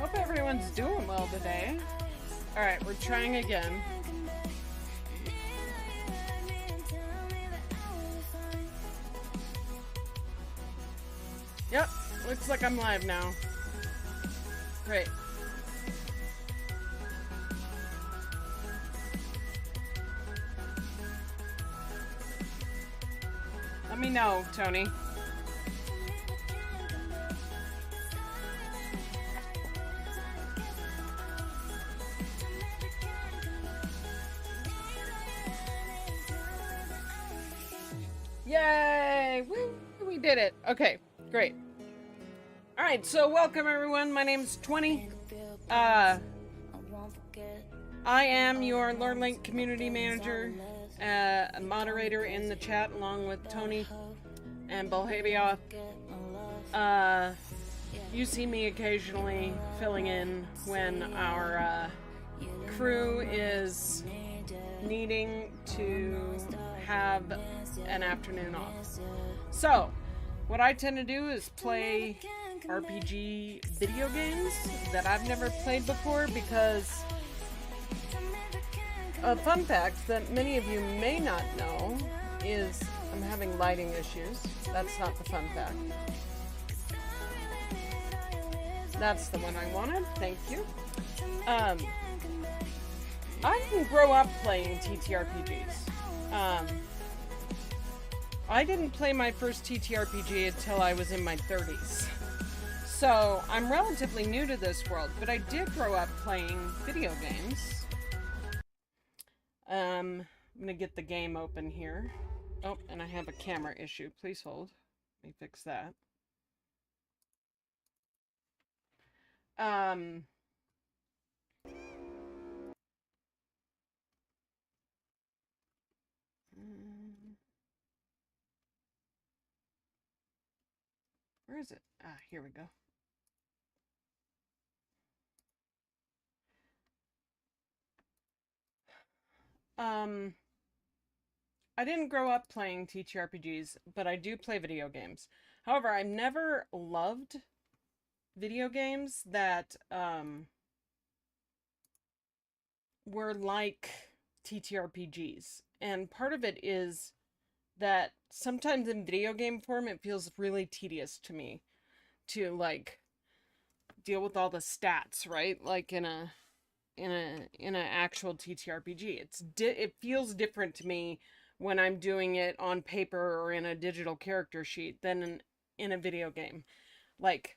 Hope everyone's doing well today. Alright, we're trying again. Yep, looks like I'm live now. Great. Let me know, Tony. Yay! Woo! We did it. Okay, great. Alright, so welcome everyone. My name's 20. I am your LearnLink community manager, a moderator in the chat along with Tony and Belhavia. You see me occasionally filling in when our crew is needing to have an afternoon off. So, what I tend to do is play RPG video games that I've never played before because a fun fact that many of you may not know is I'm having lighting issues. That's not the fun fact. That's the one I wanted. Thank you. I didn't grow up playing TTRPGs. I didn't play my first TTRPG until I was in my 30s. So, I'm relatively new to this world, but I did grow up playing video games. I'm gonna get the game open here. Oh, and I have a camera issue. Please hold. Let me fix that. Where is it? Ah, here we go. I didn't grow up playing TTRPGs, but I do play video games. However, I've never loved video games that were like TTRPGs. And part of it is that sometimes in video game form it feels really tedious to me to like deal with all the stats, right? Like in a actual TTRPG. It feels different to me when I'm doing it on paper or in a digital character sheet than in a video game. Like,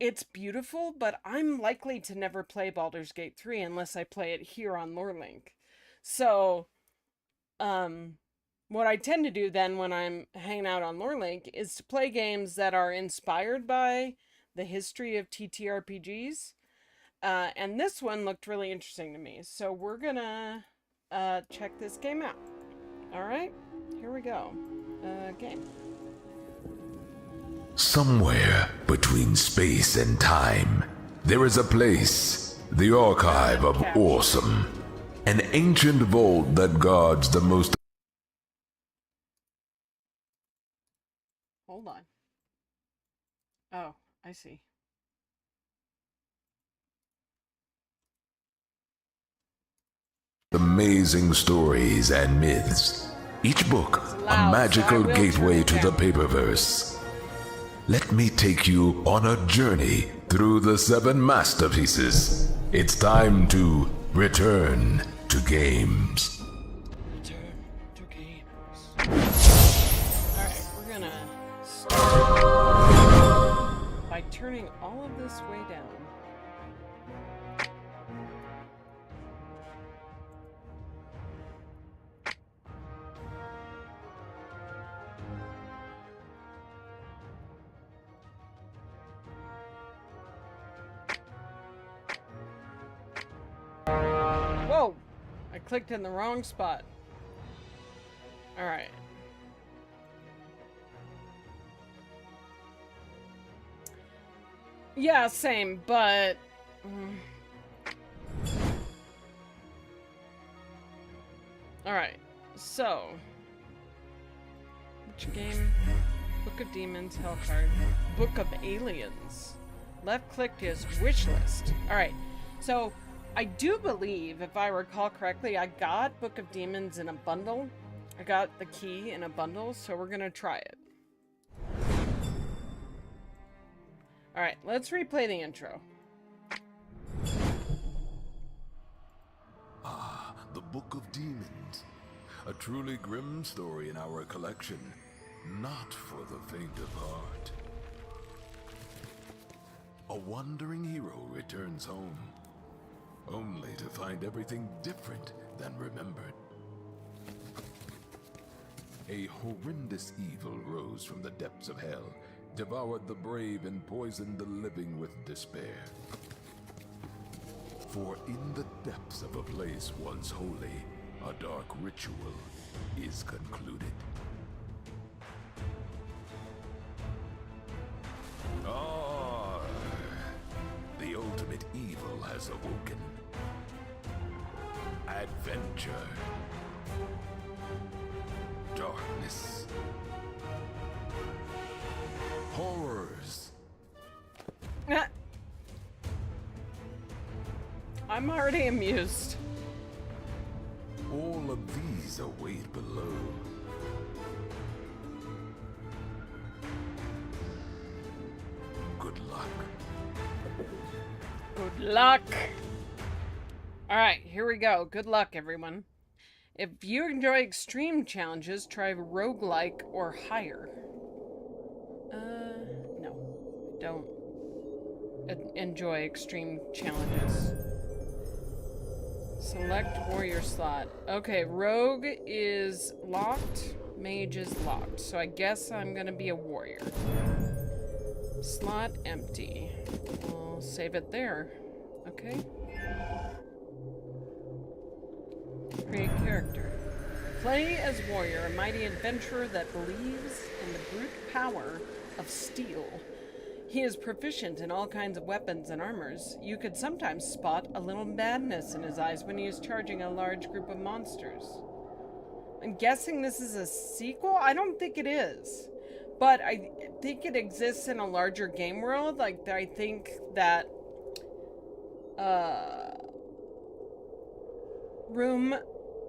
it's beautiful, but I'm likely to never play Baldur's Gate 3 unless I play it here on LoreLink. So, what I tend to do then when I'm hanging out on LoreLink is to play games that are inspired by the history of TTRPGs. And this one looked really interesting to me. So we're gonna check this game out. Alright, here we go. Game. Somewhere between space and time, there is a place, the Archive of Awesome, an ancient vault that guards the most... Hold on. Oh, I see. amazing stories and myths. Each book a magical gateway to the paperverse. Let me take you on a journey through the 7 masterpieces. It's time to return to games. Return to games. Alright, we're gonna start by turning all of this way down. Whoa! I clicked in the wrong spot. Alright. Yeah, same, but... Alright, so... Which game? Book of Demons, Hellcard. Book of Aliens. Left click to his wish list. Alright, so I do believe, if I recall correctly, I got Book of Demons in a bundle. I got the key in a bundle, so we're gonna try it. Alright, let's replay the intro. Ah, the Book of Demons. A truly grim story in our collection. Not for the faint of heart. A wandering hero returns home, only to find everything different than remembered. A horrendous evil rose from the depths of hell, devoured the brave and poisoned the living with despair. For in the depths of a place once holy, a dark ritual is concluded. Ah, the ultimate evil has awoken. Adventure. Darkness. Horrors. I'm already amused. All of these await below. Good luck. Good luck. Alright, here we go. Good luck, everyone. If you enjoy extreme challenges, try roguelike or higher. No. Don't enjoy extreme challenges. Select warrior slot. Okay, rogue is locked. Mage is locked. So I guess I'm gonna be a warrior. Slot empty. We'll save it there. Okay. Create character. Play as warrior, a mighty adventurer that believes in the brute power of steel. He is proficient in all kinds of weapons and armors. You could sometimes spot a little madness in his eyes when he is charging a large group of monsters. I'm guessing this is a sequel? I don't think it is. But I think it exists in a larger game world. Like, I think that room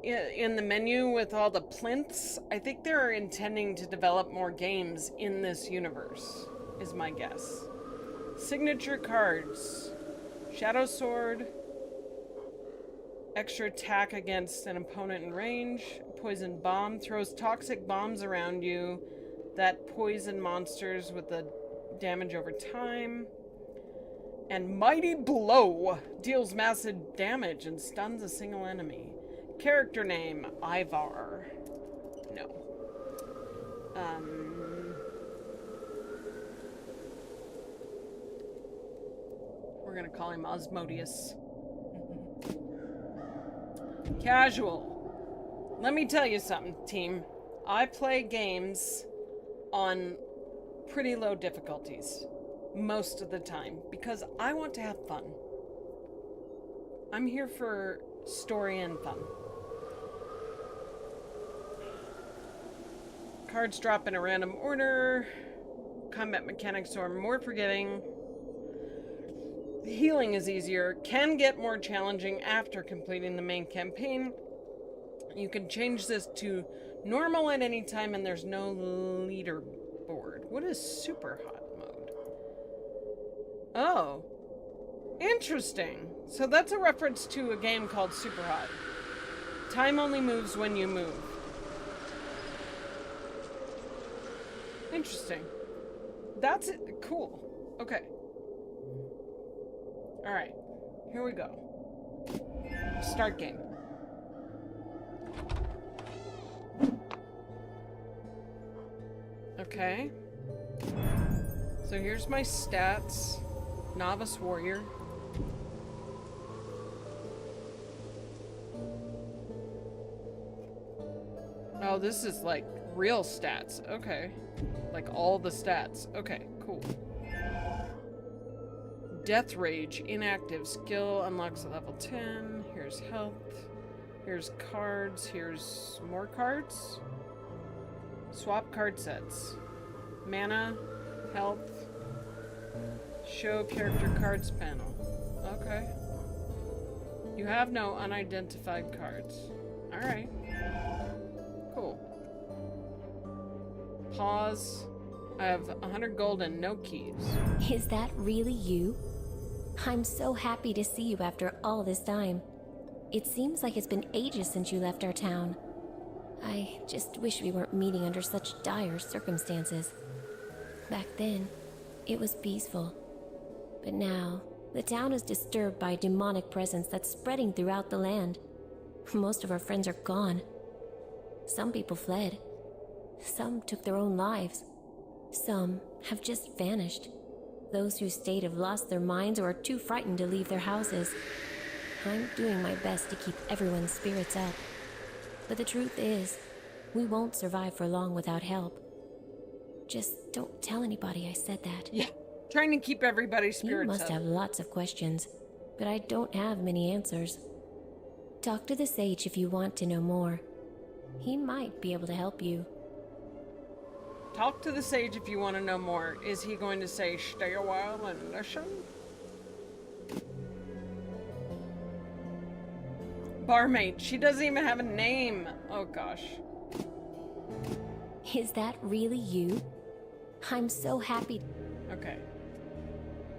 in the menu with all the plinths, I think they're intending to develop more games in this universe, is my guess. Signature cards. Shadow Sword. Extra attack against an opponent in range. Poison Bomb. Throws toxic bombs around you that poison monsters with the damage over time. And Mighty Blow. Deals massive damage and stuns a single enemy. Character name, Ivar. No. We're gonna call him Osmodius. Casual. Let me tell you something, team. I play games on pretty low difficulties most of the time because I want to have fun. I'm here for story and fun. Cards drop in a random order. Combat mechanics are more forgiving. Healing is easier. Can get more challenging after completing the main campaign. You can change this to normal at any time and there's no leaderboard. What is super hot mode? Oh. Interesting. So that's a reference to a game called Super Hot. Time only moves when you move. Interesting. That's it. Cool. Okay. Alright. Here we go. Start game. Okay. So here's my stats. Novice Warrior. Oh, this is like real stats. Okay. Like all the stats. Okay, cool. Death Rage, inactive. Skill unlocks at level 10. Here's health. Here's cards. Here's more cards. Swap card sets. Mana, health. Show character cards panel. Okay. You have no unidentified cards. Alright. Cool. Pause. I have 100 gold and no keys. Is that really you? I'm so happy to see you after all this time. It seems like it's been ages since you left our town. I just wish we weren't meeting under such dire circumstances. Back then, it was peaceful. But now, the town is disturbed by a demonic presence that's spreading throughout the land. Most of our friends are gone. Some people fled. Some took their own lives. Some have just vanished. Those who stayed have lost their minds or are too frightened to leave their houses. I'm doing my best to keep everyone's spirits up. But the truth is, we won't survive for long without help. Just don't tell anybody I said that. Yeah, trying to keep everybody's spirits up. You must have lots of questions, but I don't have many answers. Talk to the sage if you want to know more. He might be able to help you. Talk to the sage if you want to know more. Is he going to say, stay a while and listen? Barmaid. She doesn't even have a name. Oh, gosh. Is that really you? I'm so happy. Okay.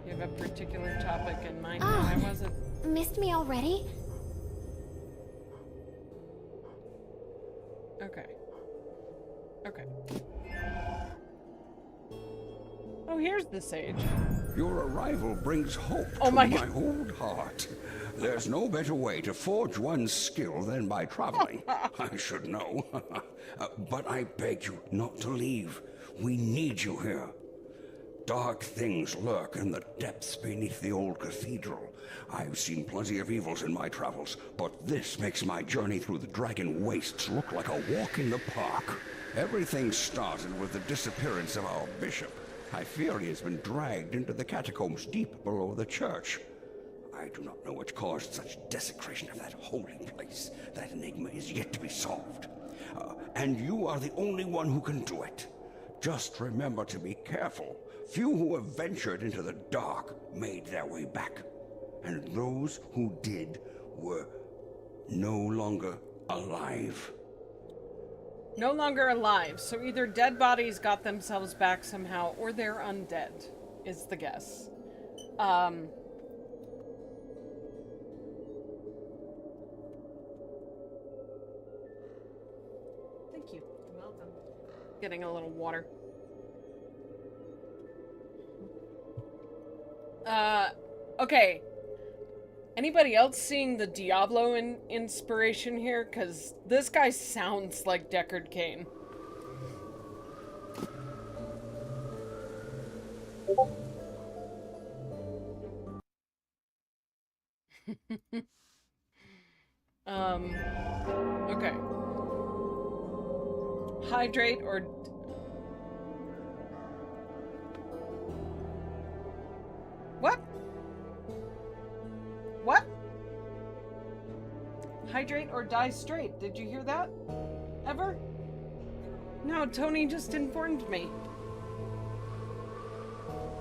You have a particular topic in mind. Oh, Why was it? Missed me already? Okay. Okay. Oh, here's the sage. Your arrival brings hope Oh to my my God. old heart. There's no better way to forge one's skill than by traveling. I should know. But I beg you not to leave. We need you here. Dark things lurk in the depths beneath the old cathedral. I've seen plenty of evils in my travels, but this makes my journey through the Dragon Wastes look like a walk in the park. Everything started with the disappearance of our bishop. I fear he has been dragged into the catacombs deep below the church. I do not know what caused such desecration of that holy place. That enigma is yet to be solved. And you are the only one who can do it. Just remember to be careful. Few who have ventured into the dark made their way back. And those who did were no longer alive. No longer alive, so either dead bodies got themselves back somehow, or they're undead, is the guess. Thank you. You're welcome. Getting a little water. Okay. Anybody else seeing the Diablo inspiration here? Because this guy sounds like Deckard Cain. Okay. Hydrate or... What? What? Hydrate or die straight. Did you hear that? Ever? No, Tony just informed me.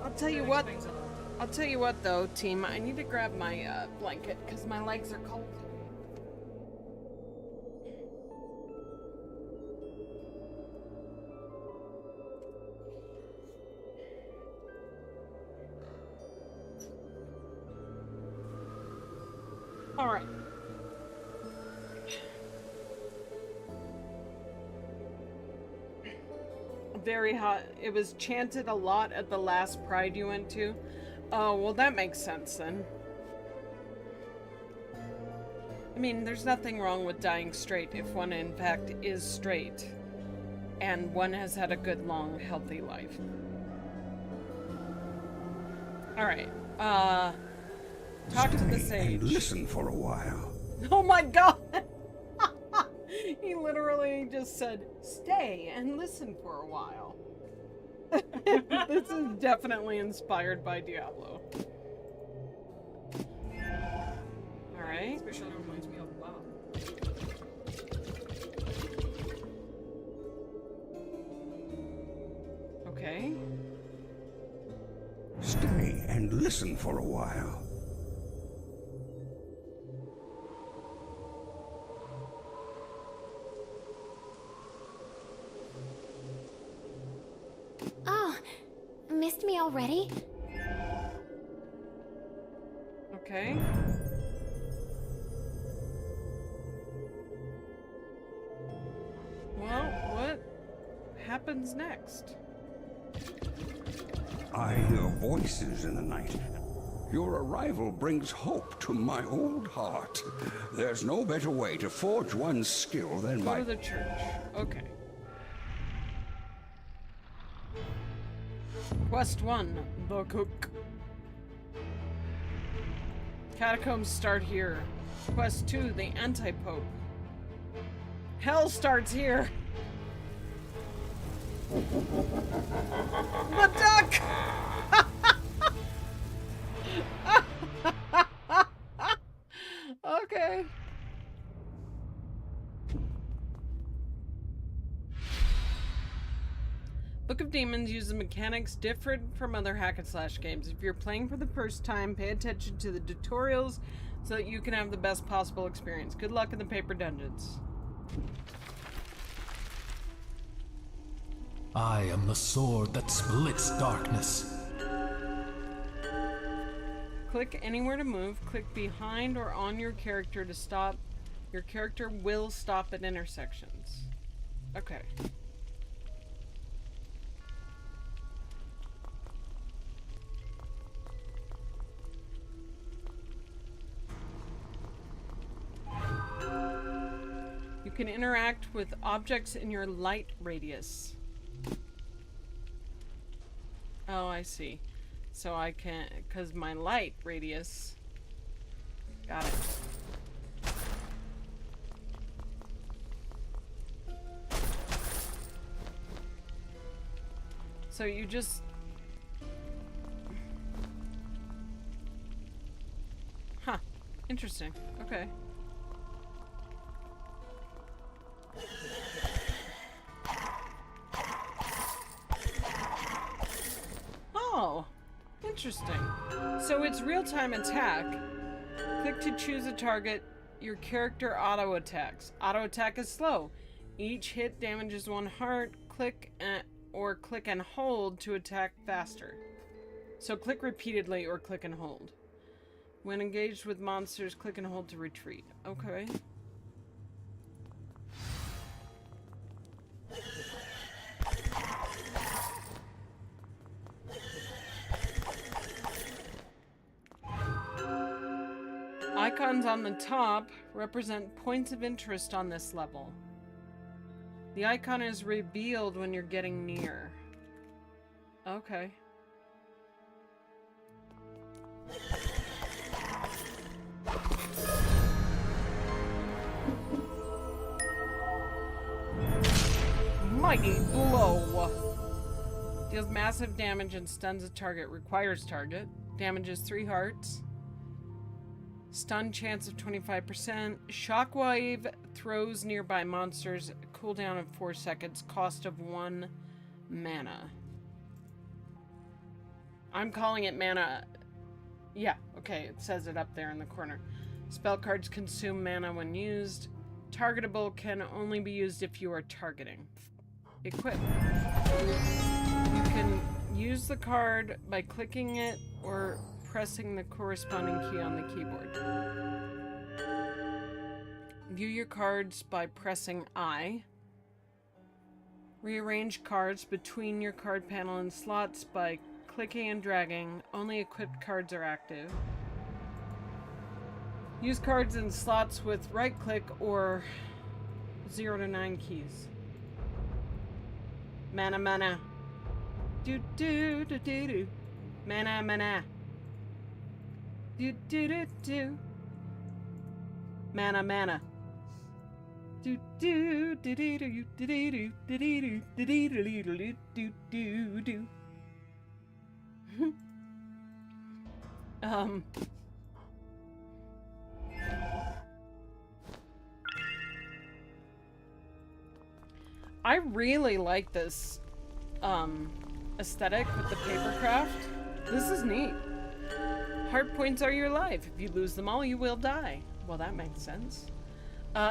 I'll tell you what. I'll tell you what, though, team. I need to grab my blanket because my legs are cold. All right. Very hot. It was chanted a lot at the last Pride you went to. Oh, well, that makes sense then. I mean, there's nothing wrong with dying straight if one, in fact, is straight. And one has had a good, long, healthy life. Alright. Talk to the sage. And listen for a while. Oh my god! He literally just said, stay and listen for a while. This is definitely inspired by Diablo. Alright. Especially reminds me of WoW. Okay. Stay and listen for a while. Oh, missed me already? Okay. Well, what happens next? I hear voices in the night. Your arrival brings hope to my old heart. There's no better way to forge one's skill than Go by... to the church. Okay. Quest 1, the cook. Catacombs start here. Quest 2, the anti-pope. Hell starts here. The duck! Okay. Book of Demons uses mechanics different from other hack and slash games. If you're playing for the first time, pay attention to the tutorials so that you can have the best possible experience. Good luck in the paper dungeons. I am the sword that splits darkness. Click anywhere to move. Click behind or on your character to stop. Your character will stop at intersections. Okay. You can interact with objects in your light radius. Oh, I see. So I can, because my light radius. Got it. So you just... Huh. Interesting. Okay. Oh, interesting. So it's real-time attack. Click to choose a target. Your character auto-attacks. Auto-attack is slow. Each hit damages 1 heart. Click and hold to attack faster. So click repeatedly or click and hold. When engaged with monsters, click and hold to retreat. Okay. Icons on the top represent points of interest on this level. The icon is revealed when you're getting near. Okay. Mighty blow. Deals massive damage and stuns a target. Requires target. Damages 3 hearts. Stun chance of 25%. Shockwave throws nearby monsters. Cooldown of 4 seconds. Cost of 1 mana. I'm calling it mana. Yeah, okay, it says it up there in the corner. Spell cards consume mana when used. Targetable can only be used if you are targeting. Equip. You can use the card by clicking it or pressing the corresponding key on the keyboard. View your cards by pressing I. Rearrange cards between your card panel and slots by clicking and dragging. Only equipped cards are active. Use cards in slots with right click or 0 to 9 keys. Mana mana. Do do do do do. Mana mana. Do do do do. Mana mana. Do do do do do do do do do do do do do do do. I really like this aesthetic with the paper craft. This is neat. Heart points are your life. If you lose them all, you will die. Well, that makes sense.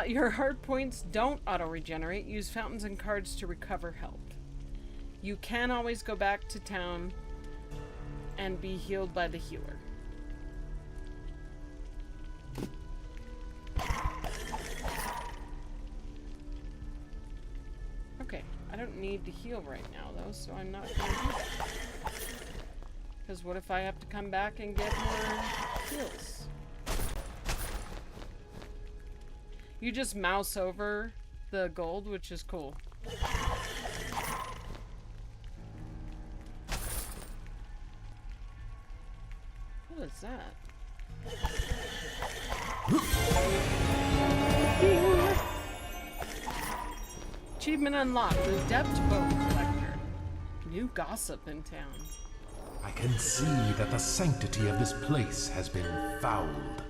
Your heart points don't auto-regenerate. Use fountains and cards to recover health. You can always go back to town and be healed by the healer. Okay, I don't need to heal right now, though, so I'm not going to do that. Because what if I have to come back and get more heals? You just mouse over the gold, which is cool. What is that? Achievement unlocked. The Adept Boat Collector. New gossip in town. I can see that the sanctity of this place has been fouled.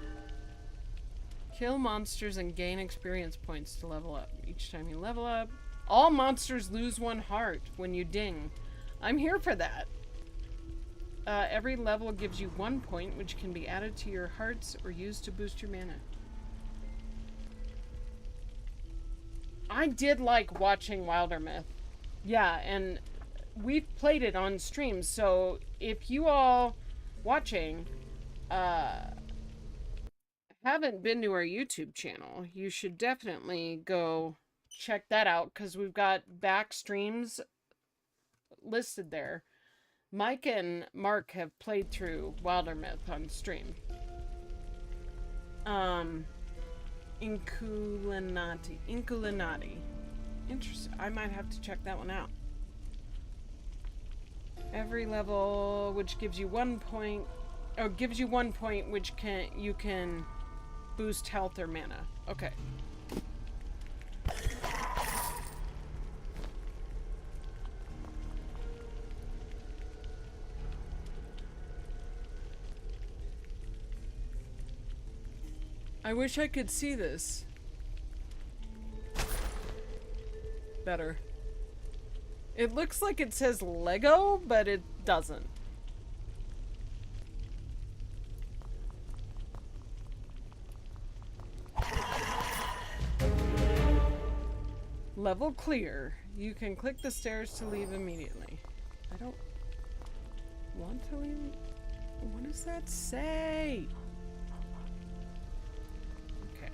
Kill monsters and gain experience points to level up. Each time you level up, all monsters lose 1 heart when you ding. I'm here for that. Every level gives you 1 point, which can be added to your hearts or used to boost your mana. I did like watching Wildermyth. Yeah, and we've played it on stream, so if you all watching haven't been to our YouTube channel, you should definitely go check that out, because we've got back streams listed there. Mike and Mark have played through Wildermyth on stream. Inculinati. Interesting. I might have to check that one out. Every level, which gives you 1 point, or gives you 1 point, which you can boost health or mana. Okay. I wish I could see this better. It looks like it says Lego, but it doesn't. Level clear. You can click the stairs to leave immediately. I don't want to leave. What does that say? Okay.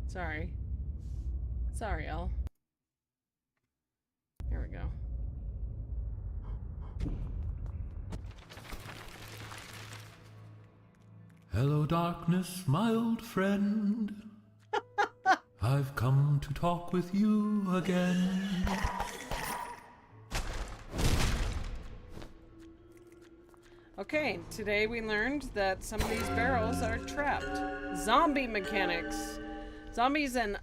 Sorry. Sorry, Elle. Here we go. Hello, darkness, my old friend. I've come to talk with you again. Okay, today we learned that some of these barrels are trapped. Zombie mechanics. Zombies and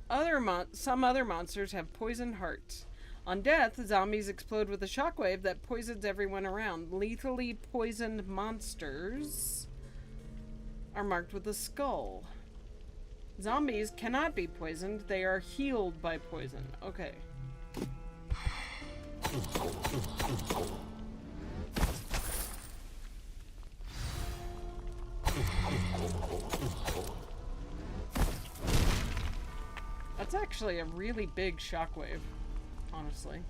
some other monsters have poisoned hearts. On death, zombies explode with a shockwave that poisons everyone around. Lethally poisoned monsters are marked with a skull. Zombies cannot be poisoned. They are healed by poison. Okay. That's actually a really big shockwave, honestly.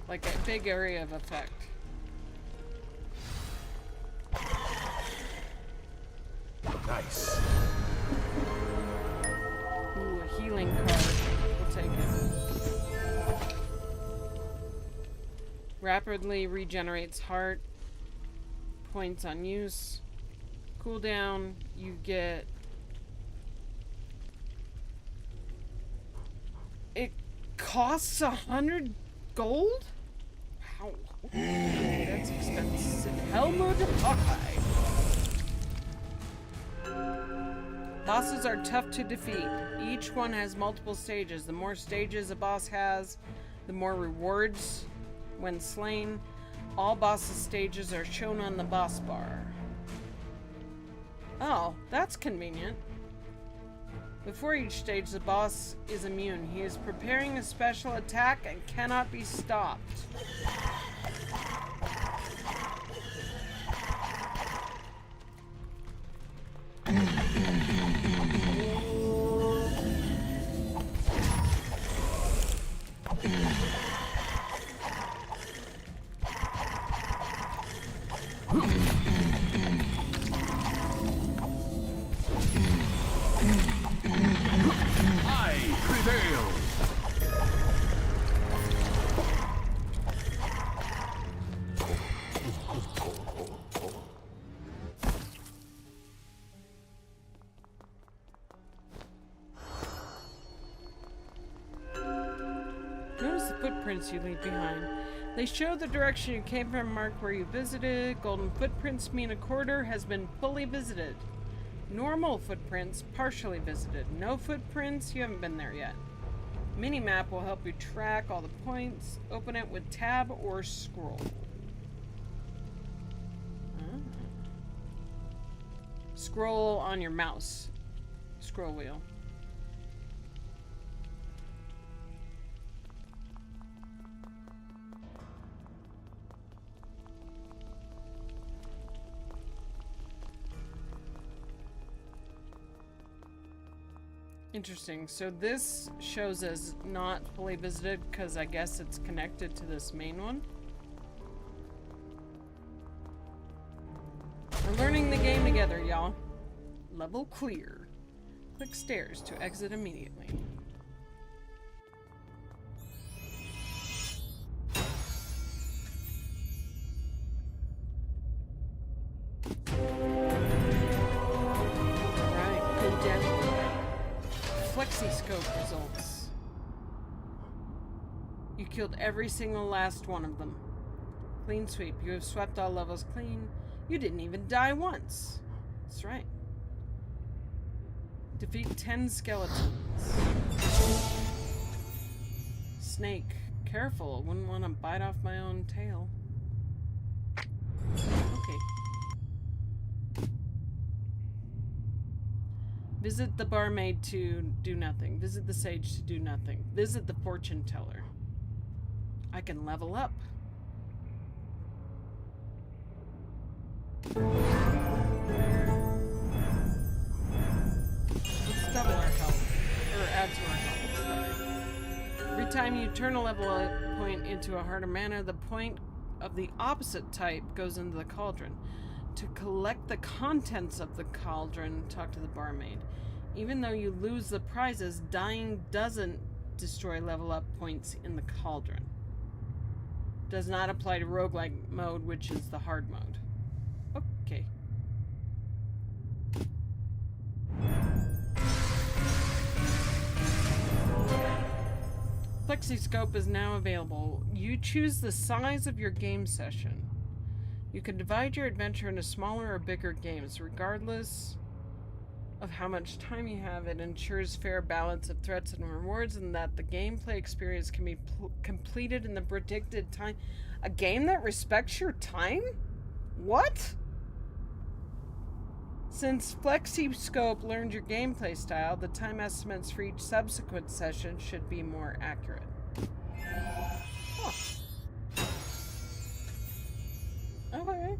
Like a big area of effect. Nice. Ooh, a healing card. We'll take it. Rapidly regenerates heart. Points on use. Cooldown. You get... It costs 100 gold? Wow. That's expensive. Helmut Hawkeye. Bosses are tough to defeat. Each one has multiple stages. The more stages a boss has, the more rewards when slain. All bosses' stages are shown on the boss bar. Oh, that's convenient. Before each stage, the boss is immune. He is preparing a special attack and cannot be stopped. I prevail! Notice the footprints you leave behind. They show the direction you came from, mark where you visited. Golden footprints mean a corridor has been fully visited. Normal footprints, partially visited. No footprints, you haven't been there yet. Minimap will help you track all the points. Open it with tab or scroll. Ah. Scroll on your mouse. Scroll wheel. Interesting. So this shows as not fully visited because I guess it's connected to this main one. We're learning the game together, y'all. Level clear. Click stairs to exit immediately. Alright, go down. Flexi-scope results. You killed every single last one of them. Clean sweep. You have swept all levels clean. You didn't even die once. That's right. Defeat 10 skeletons. Snake. Careful. Wouldn't want to bite off my own tail. Okay. Visit the barmaid to do nothing. Visit the sage to do nothing. Visit the fortune teller. I can level up. Let's double our health. Or add to our health. Sorry. Every time you turn a level up point into a harder mana, the point of the opposite type goes into the cauldron. To collect the contents of the cauldron, talk to the barmaid. Even though you lose the prizes, dying doesn't destroy level up points in the cauldron. Does not apply to roguelike mode, which is the hard mode. Okay. Flexi-scope is now available. You choose the size of your game session. You can divide your adventure into smaller or bigger games, regardless of how much time you have. It ensures fair balance of threats and rewards, and that the gameplay experience can be completed in the predicted time. A game that respects your time? What? Since FlexiScope learned your gameplay style, the time estimates for each subsequent session should be more accurate. Huh. Okay.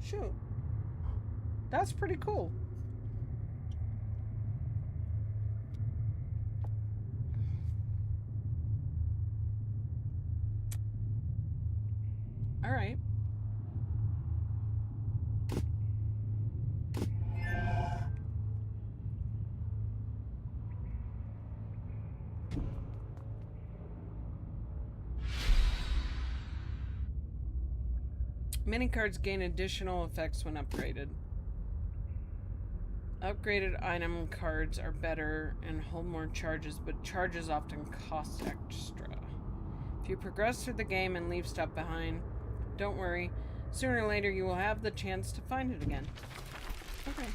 Shoot. That's pretty cool. All right. Mini cards gain additional effects when upgraded. Upgraded item cards are better and hold more charges, but charges often cost extra. If you progress through the game and leave stuff behind, don't worry. Sooner or later you will have the chance to find it again. Okay.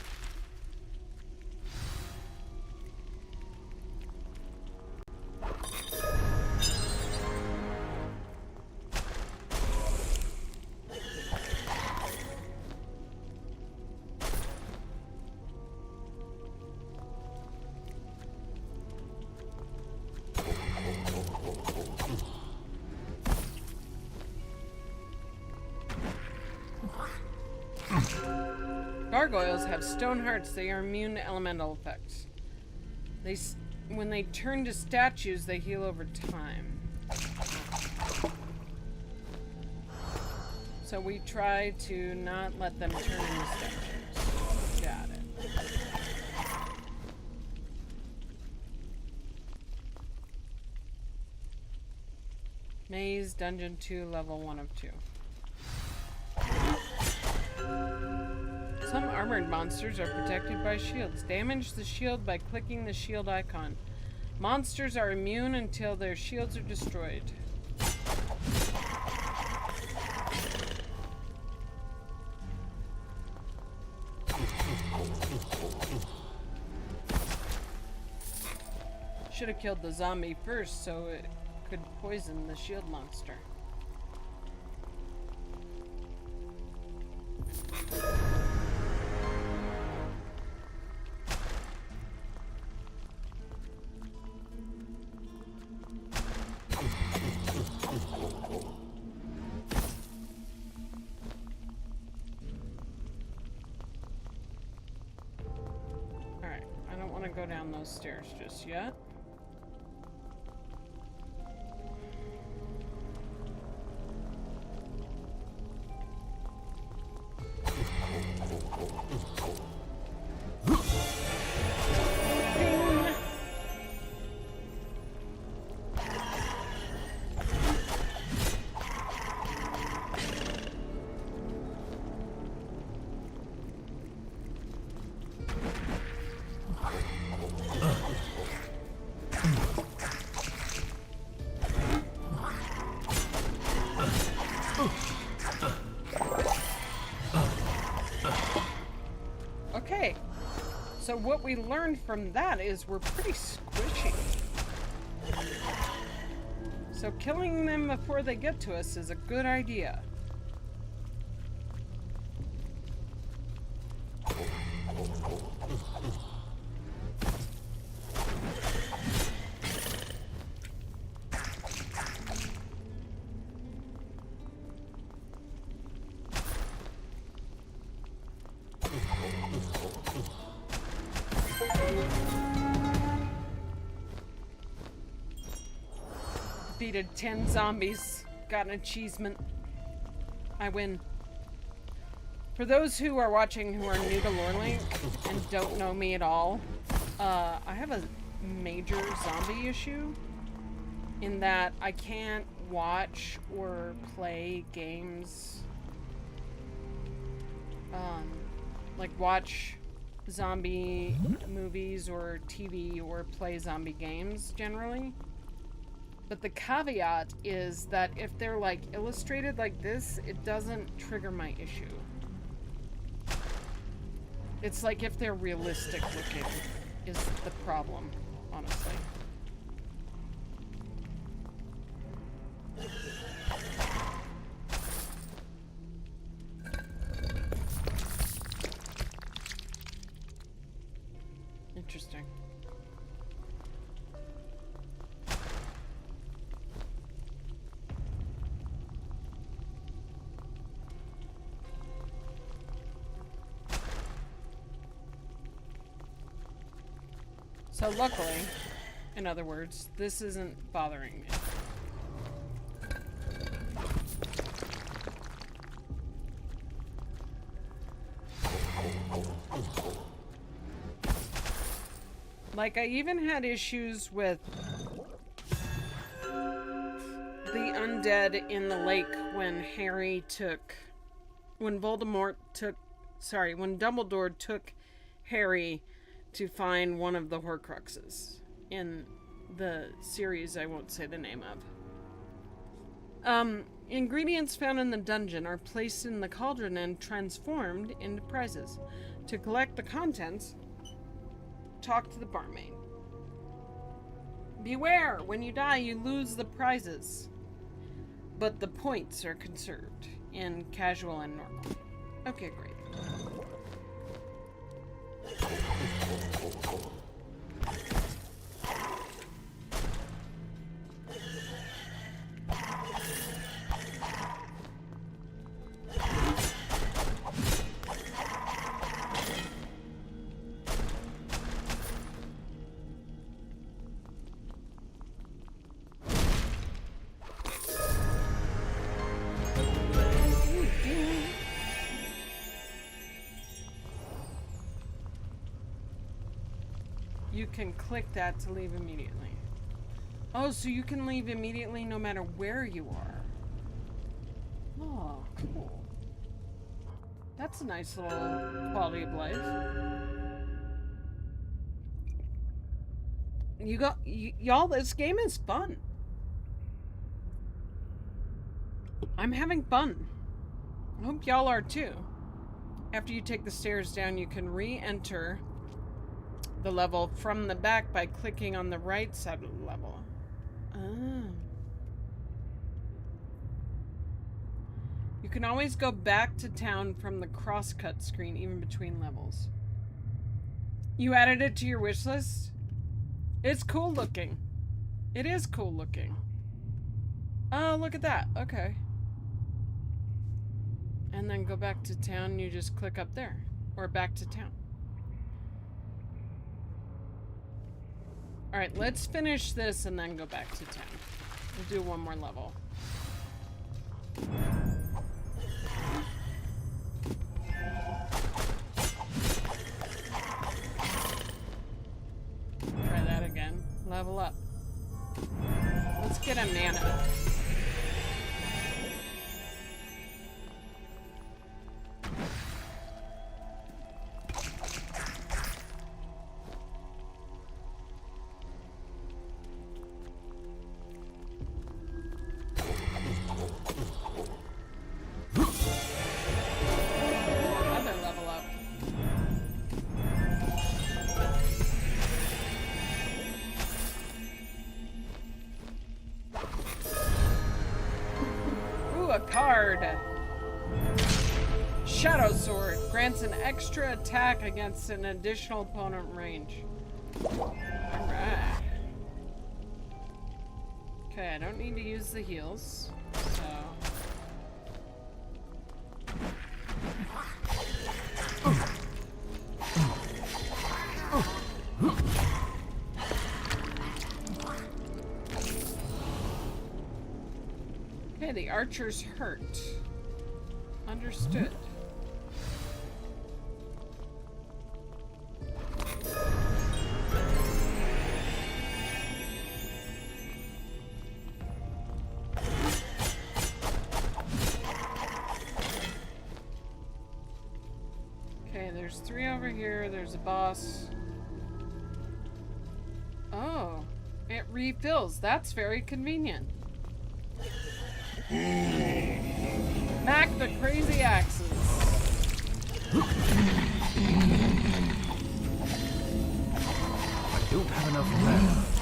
gargoyles have stone hearts. They are immune to elemental effects. When they turn to statues, they heal over time. So we try to not let them turn into statues. Got it. Maze, Dungeon 2, level 1 of 2. Some armored monsters are protected by shields. Damage the shield by clicking the shield icon. Monsters are immune until their shields are destroyed. Should have killed the zombie first so it could poison the shield monster. Alright, I don't want to go down those stairs just yet. Okay, so what we learned from that is we're pretty squishy. So killing them before they get to us is a good idea. Defeated 10 zombies. Got an achievement. I win. For those who are watching who are new to Lore Link and don't know me at all, I have a major zombie issue in that I can't watch or play games. Like watch zombie movies or TV or play zombie games generally. But the caveat is that if they're like illustrated like this, it doesn't trigger my issue. It's like if they're realistic looking is the problem, honestly. Interesting. So luckily, in other words, this isn't bothering me. Like, I even had issues with the undead in the lake when when Dumbledore took Harry to find one of the Horcruxes in the series I won't say the name of. Ingredients found in the dungeon are placed in the cauldron and transformed into prizes. To collect the contents, talk to the barmaid. Beware, when you die you lose the prizes, but the points are conserved in casual and normal. Okay, great. You can click that to leave immediately. Oh, so you can leave immediately no matter where you are. Oh, cool. That's a nice little quality of life. Y'all, this game is fun. I'm having fun. I hope y'all are too. After you take the stairs down, you can re-enter the level from the back by clicking on the right side of the level. Oh. You can always go back to town from the crosscut screen, even between levels. You added it to your wish list? It's cool looking. It is cool looking. Oh, look at that. Okay. And then go back to town, you just click up there. Or back to town. Alright, let's finish this and then go back to town. We'll do one more level. Try that again. Level up. Let's get a mana. Grants an extra attack against an additional opponent range. Alright. Okay, I don't need to use the heals, so... Okay, the archer's hurt. Understood. There's 3 over here. There's a boss. Oh, it refills. That's very convenient. Mac the crazy axes. I don't have enough left.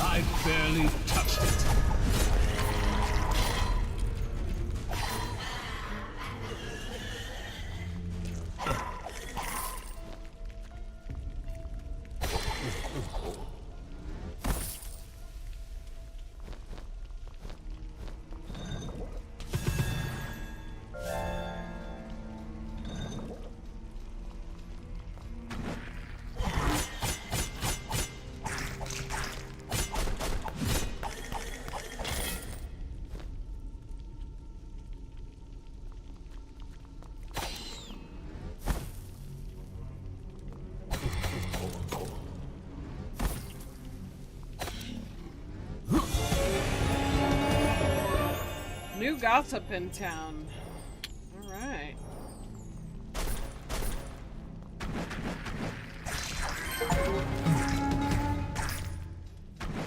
I barely touched it. New gossip in town. Alright.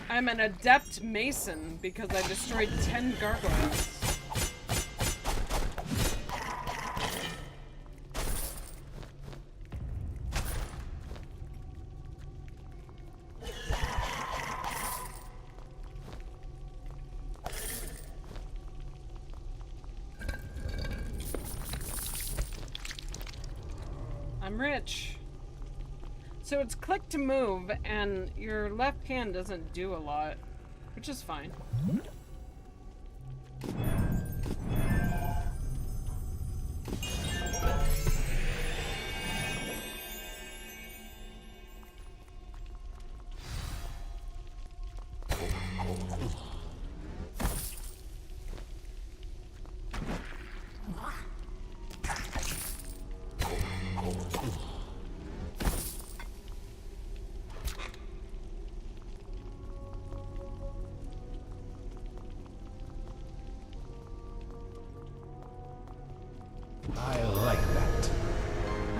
I'm an adept mason because I destroyed 10 gargoyles. I'm rich. So it's click to move, and your left hand doesn't do a lot, which is fine.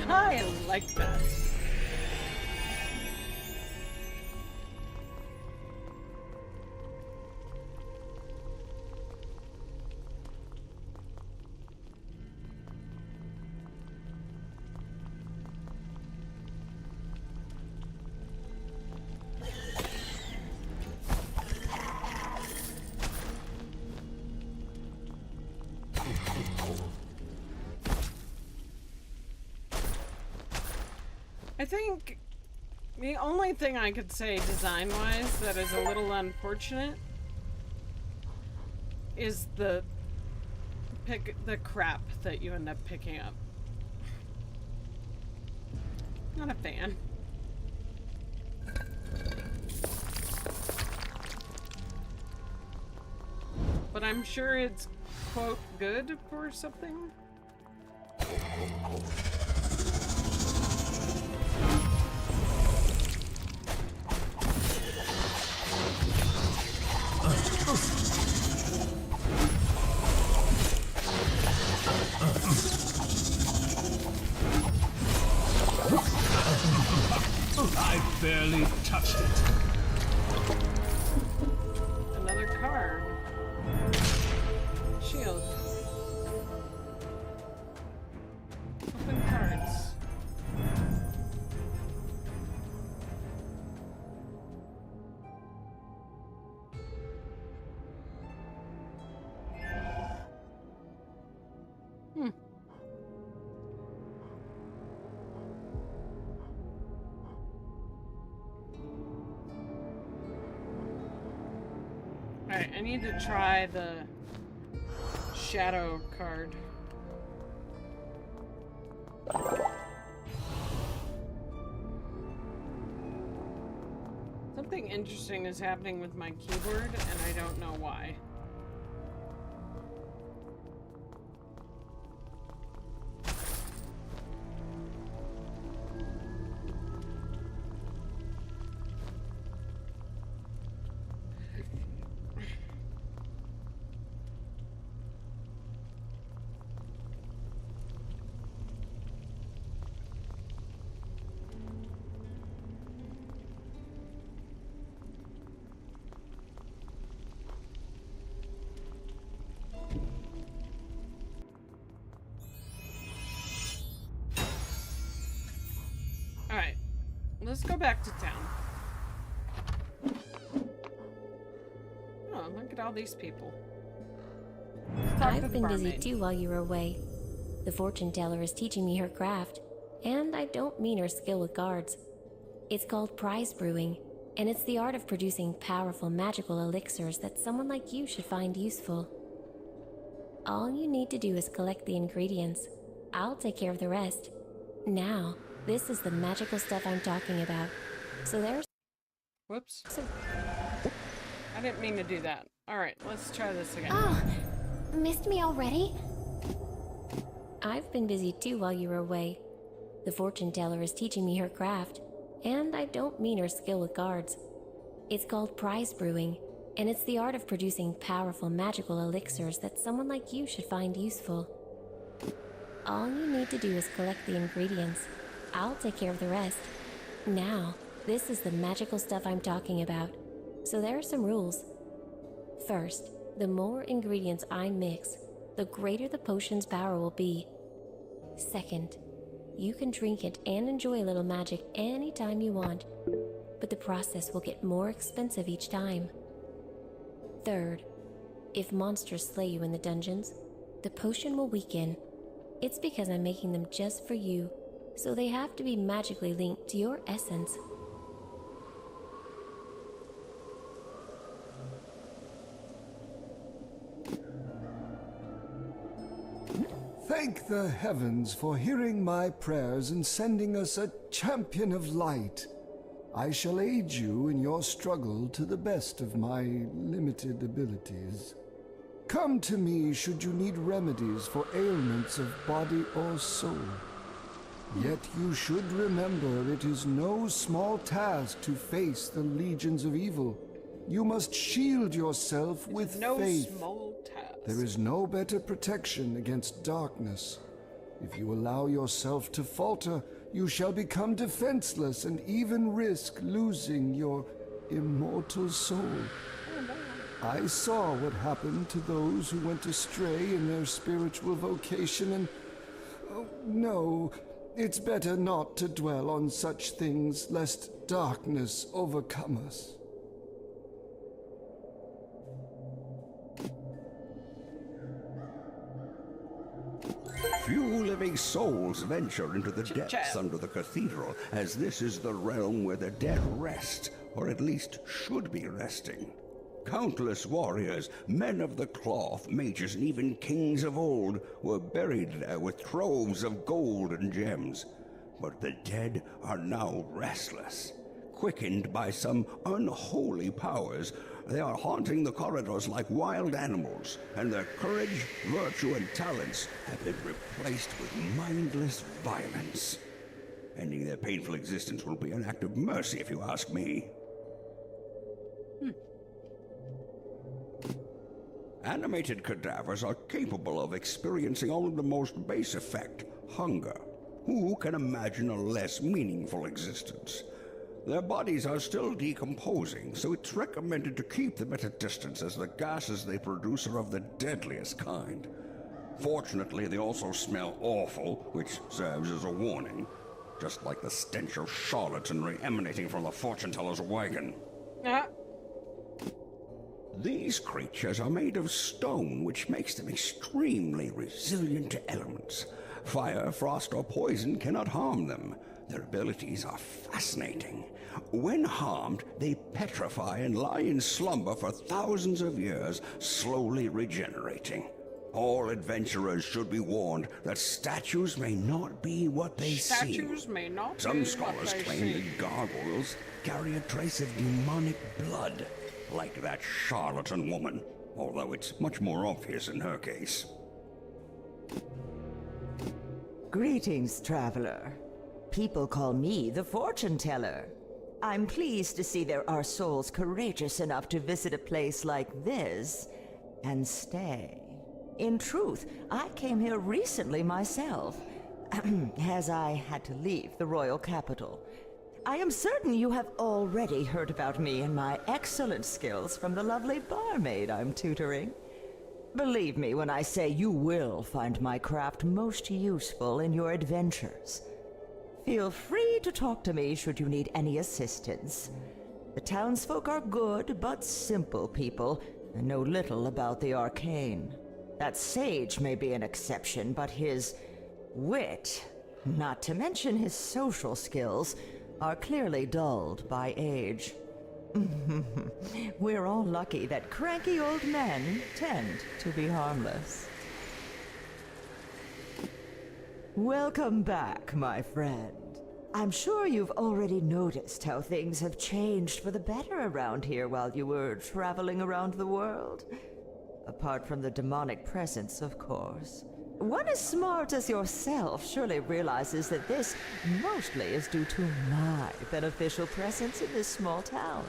I like that. I think the only thing I could say design-wise that is a little unfortunate is the crap that you end up picking up. Not a fan. But I'm sure it's, quote, good for something. I barely touched it. Another card. Shield. Open cards. Alright, I need to try the shadow card. Something interesting is happening with my keyboard, and I don't know why. Alright, let's go back to town. Oh, look at all these people. Let's talk to I've the been busy barmaid. too while you were away. The fortune teller is teaching me her craft, and I don't mean her skill with cards. It's called prize brewing, and it's the art of producing powerful magical elixirs that someone like you should find useful. All you need to do is collect the ingredients. I'll take care of the rest. Now, this is the magical stuff I'm talking about. So there's Whoops. I didn't mean to do that. Alright, let's try this again. Oh, missed me already? I've been busy too while you were away. The fortune teller is teaching me her craft, and I don't mean her skill with cards. It's called prize brewing, and it's the art of producing powerful magical elixirs that someone like you should find useful. All you need to do is collect the ingredients. I'll take care of the rest. Now, this is the magical stuff I'm talking about. So there are some rules. First, the more ingredients I mix, the greater the potion's power will be. Second, you can drink it and enjoy a little magic anytime you want, but the process will get more expensive each time. Third, if monsters slay you in the dungeons, the potion will weaken. It's because I'm making them just for you, so they have to be magically linked to your essence. Thank the heavens for hearing my prayers and sending us a champion of light. I shall aid you in your struggle to the best of my limited abilities. Come to me should you need remedies for ailments of body or soul. Yet you should remember it is no small task to face the legions of evil. You must shield yourself with No faith. small task. There is no better protection against darkness. If you allow yourself to falter, you shall become defenseless and even risk losing your immortal soul. I saw what happened to those who went astray in their spiritual vocation, and oh, no, it's better not to dwell on such things, lest darkness overcome us. Few living souls venture into the depths under the cathedral, as this is the realm where the dead rest, or at least should be resting. Countless warriors, men of the cloth, mages, and even kings of old were buried there with troves of gold and gems. But the dead are now restless. Quickened by some unholy powers, they are haunting the corridors like wild animals, and their courage, virtue, and talents have been replaced with mindless violence. Ending their painful existence will be an act of mercy, if you ask me. Animated cadavers are capable of experiencing only the most base effect, hunger. Who can imagine a less meaningful existence? Their bodies are still decomposing, so it's recommended to keep them at a distance, as the gases they produce are of the deadliest kind. Fortunately, they also smell awful, which serves as a warning, just like the stench of charlatanry emanating from the fortune-teller's wagon. These creatures are made of stone, which makes them extremely resilient to elements. Fire, frost, or poison cannot harm them. Their abilities are fascinating. When harmed, they petrify and lie in slumber for thousands of years, slowly regenerating. All adventurers should be warned that statues may not be what they seem. Statues may not Some be scholars what they claim seem. that gargoyles carry a trace of demonic blood, like that charlatan woman, although it's much more obvious in her case. Greetings, traveler. People call me the fortune teller. I'm pleased to see there are souls courageous enough to visit a place like this and stay. In truth, I came here recently myself, as I had to leave the royal capital. I am certain you have already heard about me and my excellent skills from the lovely barmaid I'm tutoring. Believe me when I say you will find my craft most useful in your adventures. Feel free to talk to me should you need any assistance. The townsfolk are good but simple people and know little about the arcane. That sage may be an exception, but his wit, not to mention his social skills, are clearly dulled by age. We're all lucky that cranky old men tend to be harmless. Welcome back, my friend. I'm sure you've already noticed how things have changed for the better around here while you were traveling around the world. Apart from the demonic presence, of course. One as smart as yourself surely realizes that this mostly is due to my beneficial presence in this small town.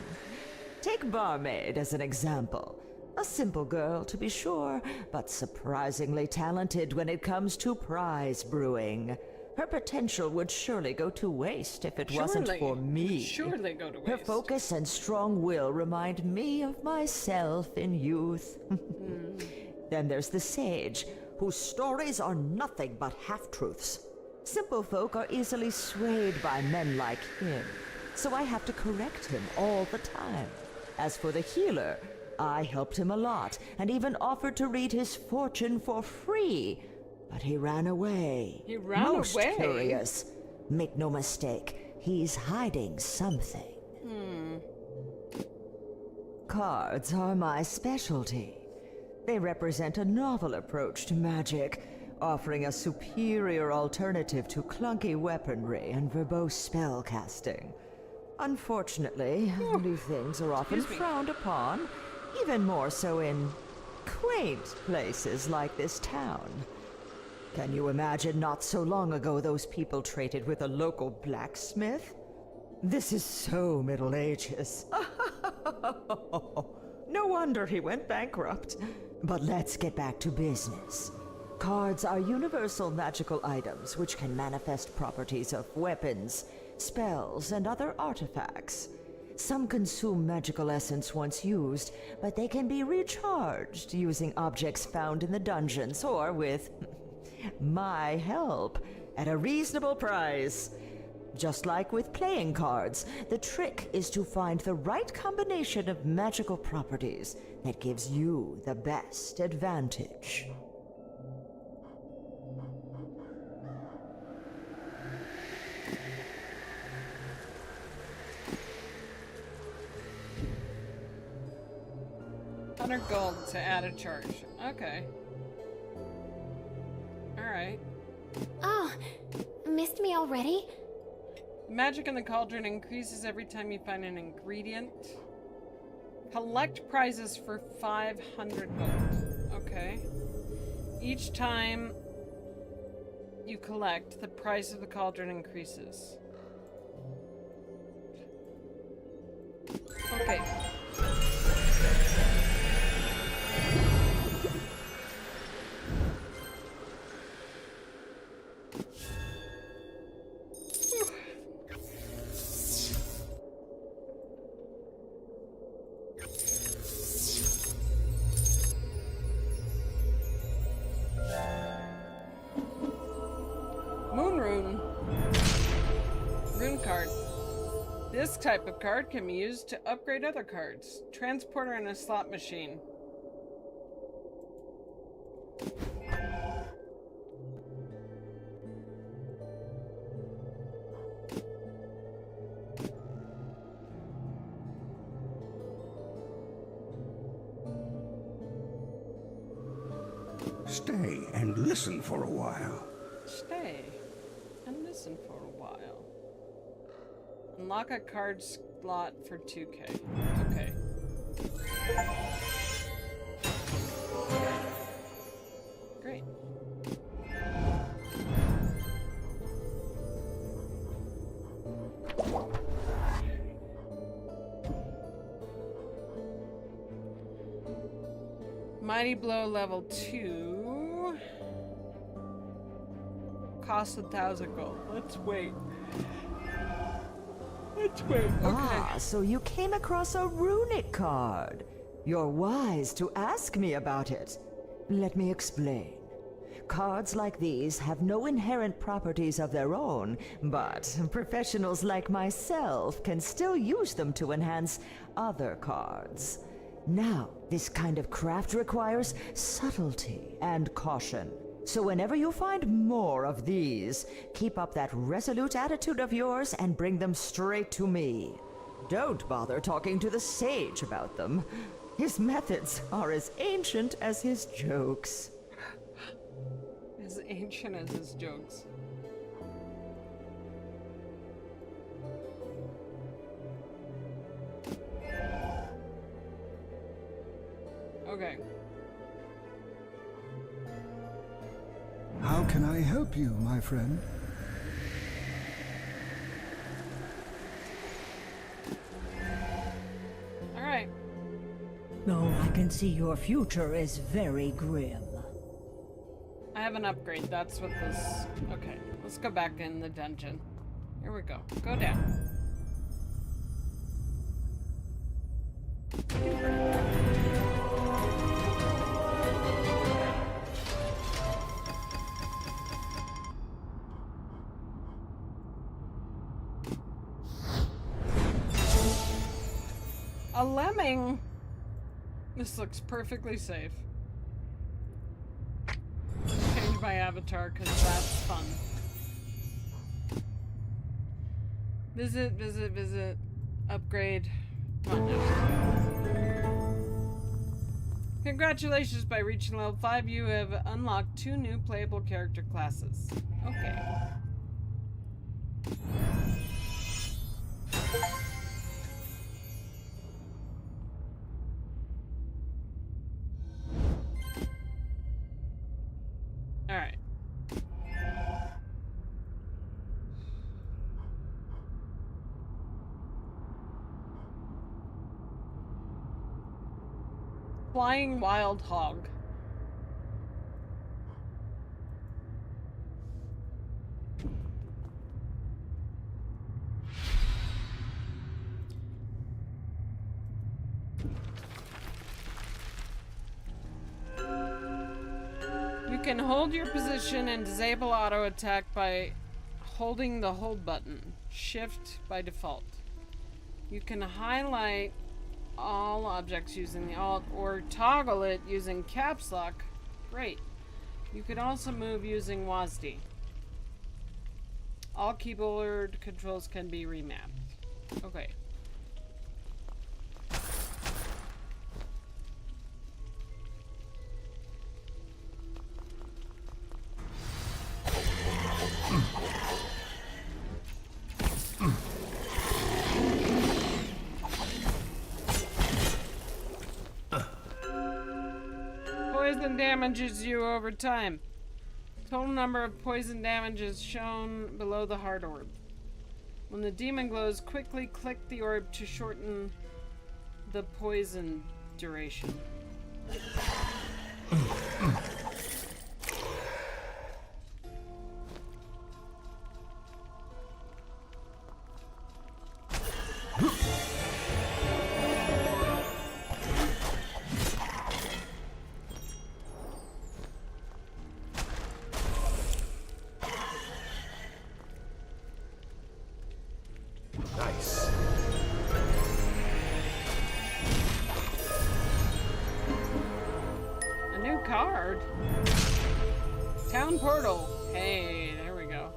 Take Barmaid as an example. A simple girl, to be sure, but surprisingly talented when it comes to prize brewing. Her potential would surely go to waste if it wasn't for me. Surely go to waste. Her focus and strong will remind me of myself in youth. Then there's the sage, whose stories are nothing but half-truths. Simple folk are easily swayed by men like him, so I have to correct him all the time. As for the healer, I helped him a lot, and even offered to read his fortune for free, but he ran away. He ran Most away? curious. Make no mistake, he's hiding something. Cards are my specialty. They represent a novel approach to magic, offering a superior alternative to clunky weaponry and verbose spellcasting. Unfortunately, new things are often frowned upon, even more so in quaint places like this town. Can you imagine not so long ago those people traded with a local blacksmith? This is so Middle Ages. No wonder he went bankrupt. But let's get back to business. Cards are universal magical items which can manifest properties of weapons, spells, and other artifacts. Some consume magical essence once used, but they can be recharged using objects found in the dungeons or with my help at a reasonable price. Just like with playing cards, the trick is to find the right combination of magical properties that gives you the best advantage. $100 to add a charge. Okay. Alright. Oh, missed me already? Magic in the cauldron increases every time you find an ingredient. Collect prizes for 500 gold. Okay. Each time you collect, the price of the cauldron increases. Okay. Moon Rune. Rune card. This type of card can be used to upgrade other cards. Transporter and a slot machine. Stay and listen for a while. Stay and listen for a while. Unlock a card slot for 2K. Okay. Great. Mighty Blow level 2. Cost 1,000 gold. Let's wait. Let's wait. Okay. Ah, so you came across a runic card. You're wise to ask me about it. Let me explain. Cards like these have no inherent properties of their own, but professionals like myself can still use them to enhance other cards. Now, this kind of craft requires subtlety and caution. So whenever you find more of these, keep up that resolute attitude of yours and bring them straight to me. Don't bother talking to the sage about them. His methods are as ancient as his jokes. As ancient as his jokes. Okay. How can I help you, my friend? All right. No, I can see your future is very grim. I have an upgrade. That's what this... Okay. Let's go back in the dungeon. Here we go. Go down. A lemming? This looks perfectly safe. Change my avatar because that's fun. Visit, visit, visit. Upgrade. Come on now. Congratulations, by reaching level 5, you have unlocked 2 new playable character classes. Okay. Alright. Flying Wild Hog. can hold your position and disable auto attack by holding the hold button. Shift by default. You can highlight all objects using the alt or toggle it using caps lock. Great. You can also move using WASD. All keyboard controls can be remapped. Okay. Poison damages you over time. Total number of poison damage is shown below the heart orb. When the demon glows, quickly click the orb to shorten the poison duration. Nice. A new card. Town portal. Hey, there we go.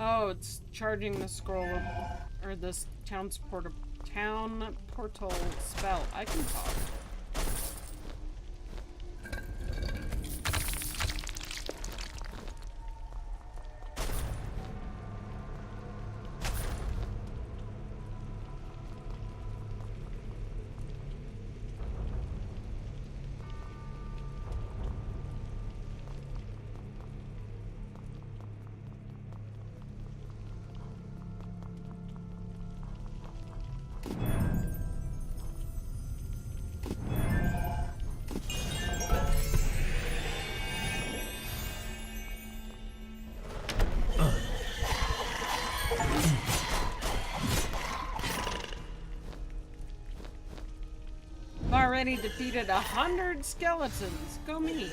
Oh, it's charging the scroll of, or this town portal spell. I can talk. Already defeated 100 skeletons. Go me.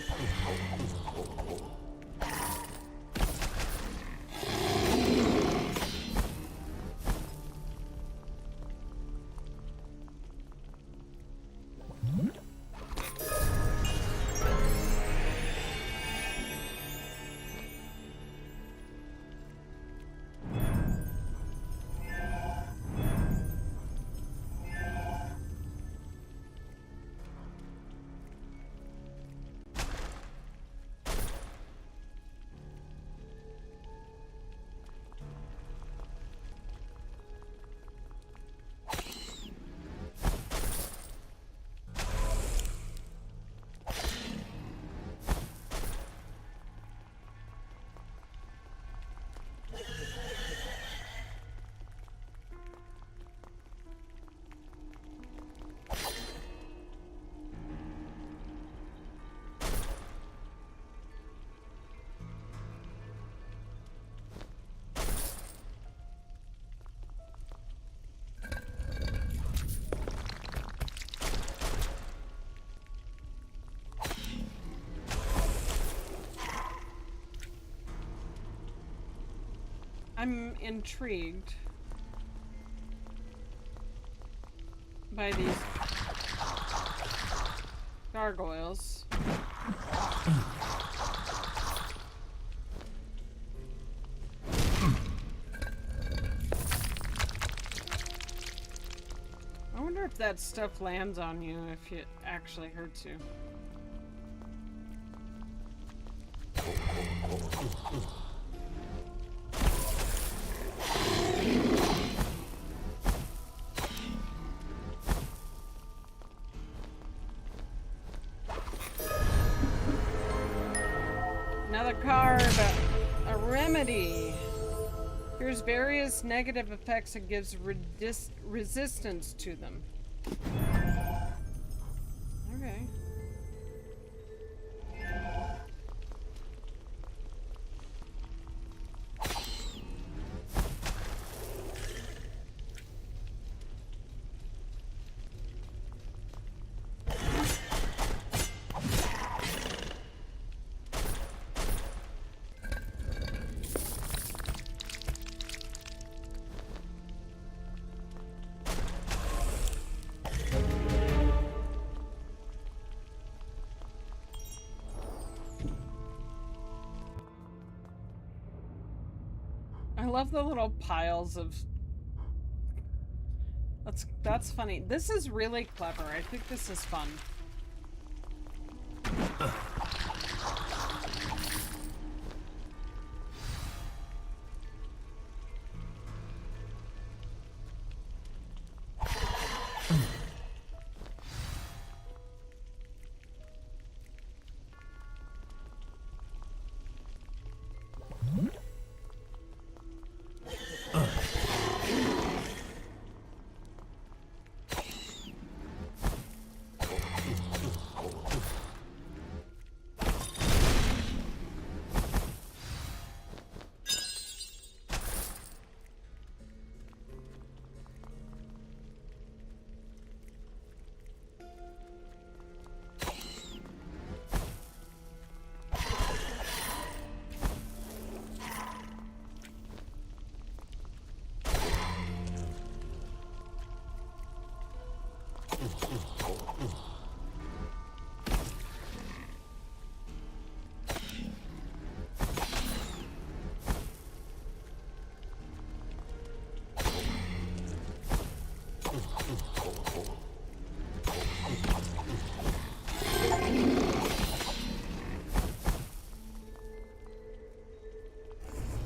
I'm intrigued by these gargoyles. I wonder if that stuff lands on you if it actually hurts you. Another card, a remedy. Here's various negative effects and gives resistance to them. Okay. I love the little piles of... That's funny. This is really clever. I think this is fun.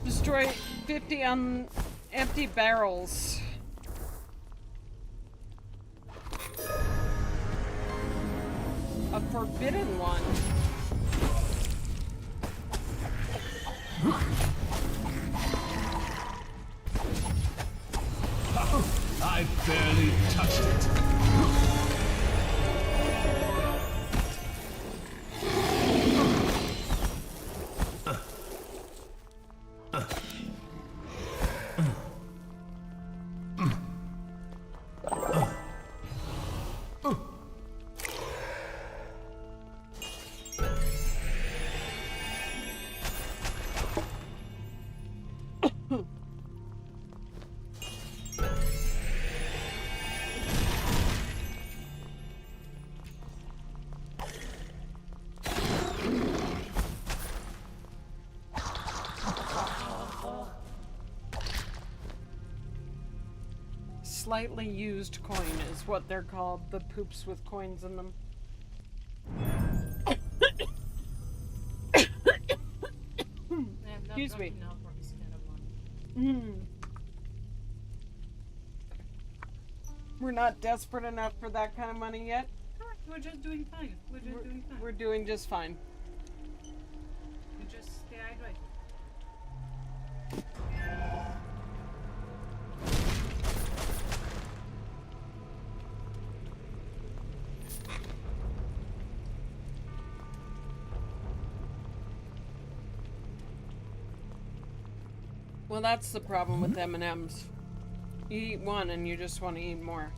Destroy 50 empty barrels. A forbidden one. I barely touched it. Slightly used coin is what they're called, the poops with coins in them. Excuse me. We're not desperate enough for that kind of money yet. We're just doing fine. We're doing just fine. We just stay hydrated. Well, that's the problem with M&Ms. You eat one and you just want to eat more.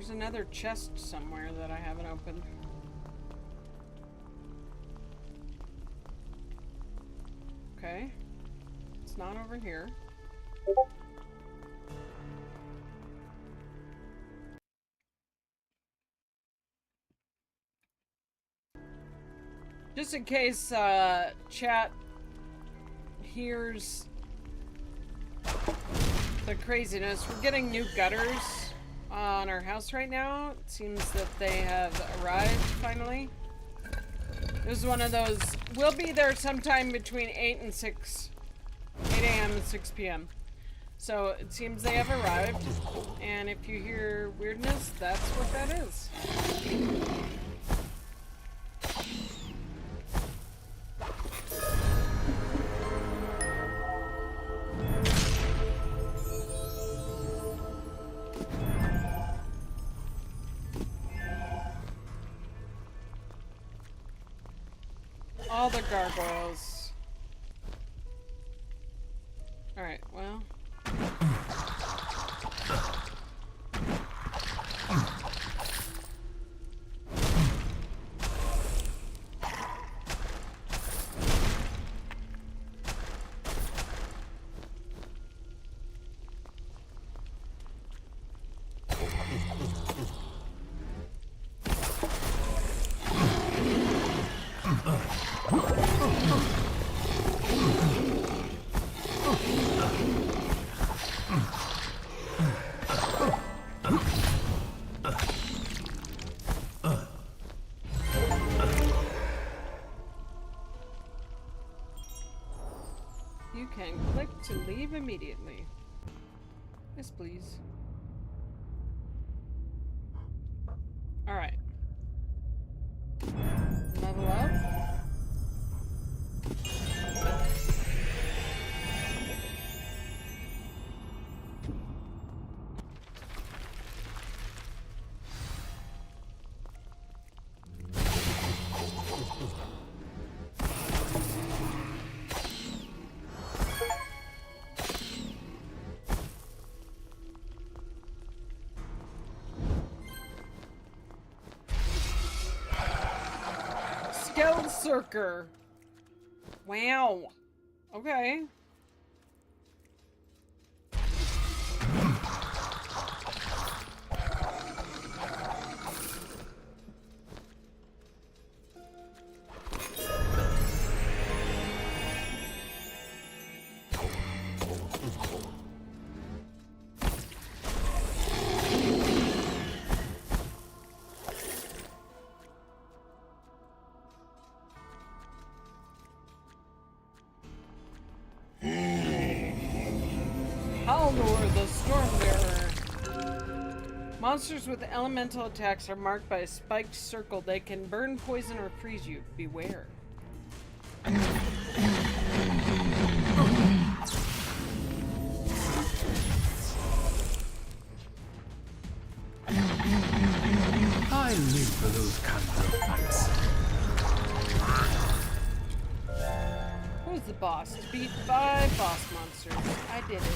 There's another chest somewhere that I haven't opened. Okay. It's not over here. Just in case chat hears the craziness, we're getting new gutters on our house right now. It seems that they have arrived finally. This is one of those, we'll be there sometime between 8 and 6, 8 a.m. and 6 p.m. So it seems they have arrived, and if you hear weirdness, that's what that is. All the gargoyles. Alright, well. You can click to leave immediately. Yes, please. Alright. Level up. Berserker. Wow. Okay. The Stormbearer. Monsters with elemental attacks are marked by a spiked circle. They can burn, poison, or freeze you. Beware. I live for those kinds of fights. Who's the boss? To beat 5 boss monsters. I did it.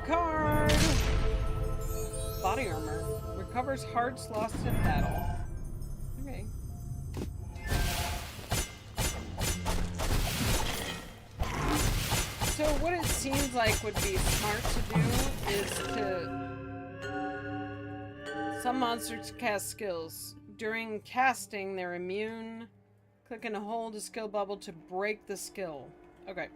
Card! Body armor. Recovers hearts lost in battle. Okay. So what it seems like would be smart to do is to... Some monsters cast skills. During casting, they're immune. Click and hold a skill bubble to break the skill. Okay.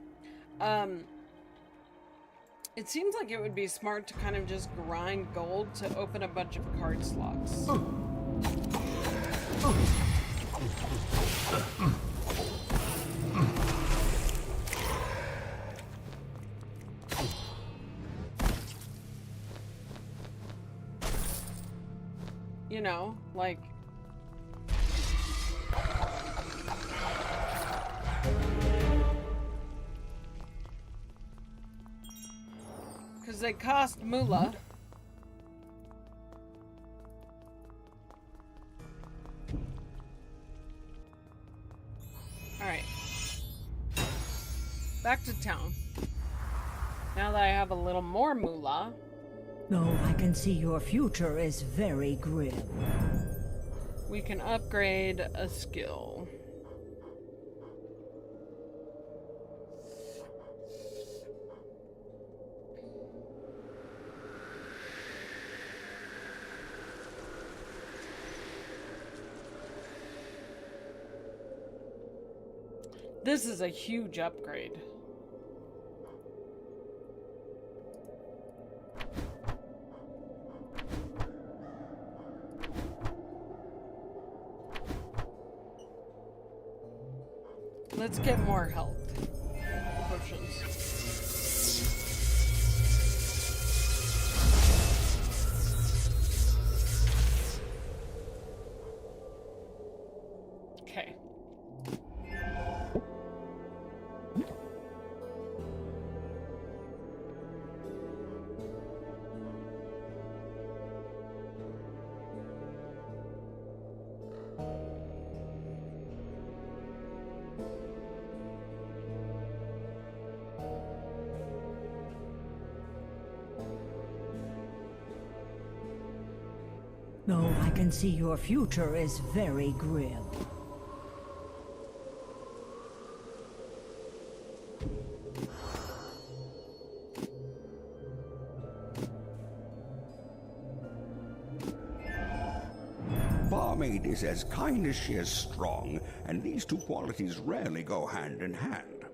It seems like it would be smart to kind of just grind gold to open a bunch of card slots. You know, like... because they cost moolah. Alright. Back to town. Now that I have a little more moolah. No, I can see your future is very grim. We can upgrade a skill. This is a huge upgrade. Let's get more health potions. Okay. No, I can see your future is very grim. Barmaid is as kind as she is strong, and these two qualities rarely go hand in hand.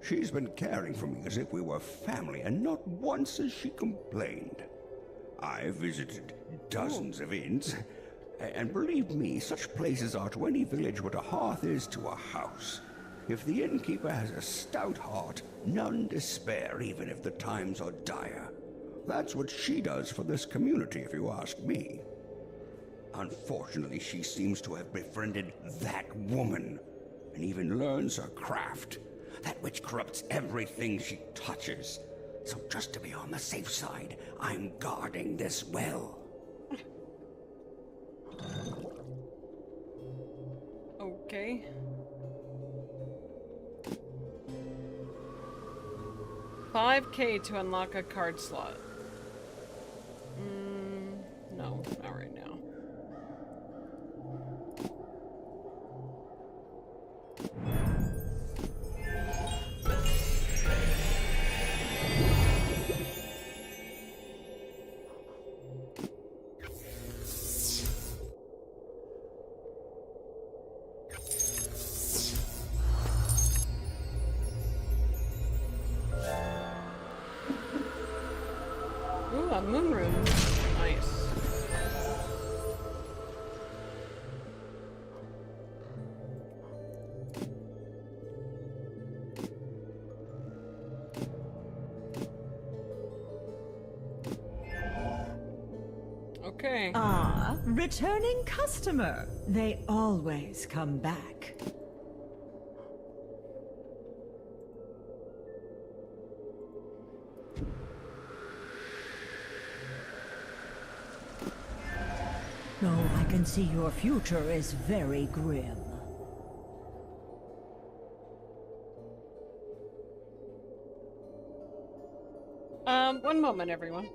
She's been caring for me as if we were family, and not once has she complained. I've visited dozens of inns, and believe me, such places are to any village what a hearth is to a house. If the innkeeper has a stout heart, none despair even if the times are dire. That's what she does for this community, if you ask me. Unfortunately, she seems to have befriended that woman, and even learns her craft, that which corrupts everything she touches. So just to be on the safe side, I'm guarding this well. Okay. $5K to unlock a card slot. No, not right now. Ooh, a moon room. Nice. Okay. Ah, returning customer. They always come back. No, I can see your future is very grim. One moment, everyone.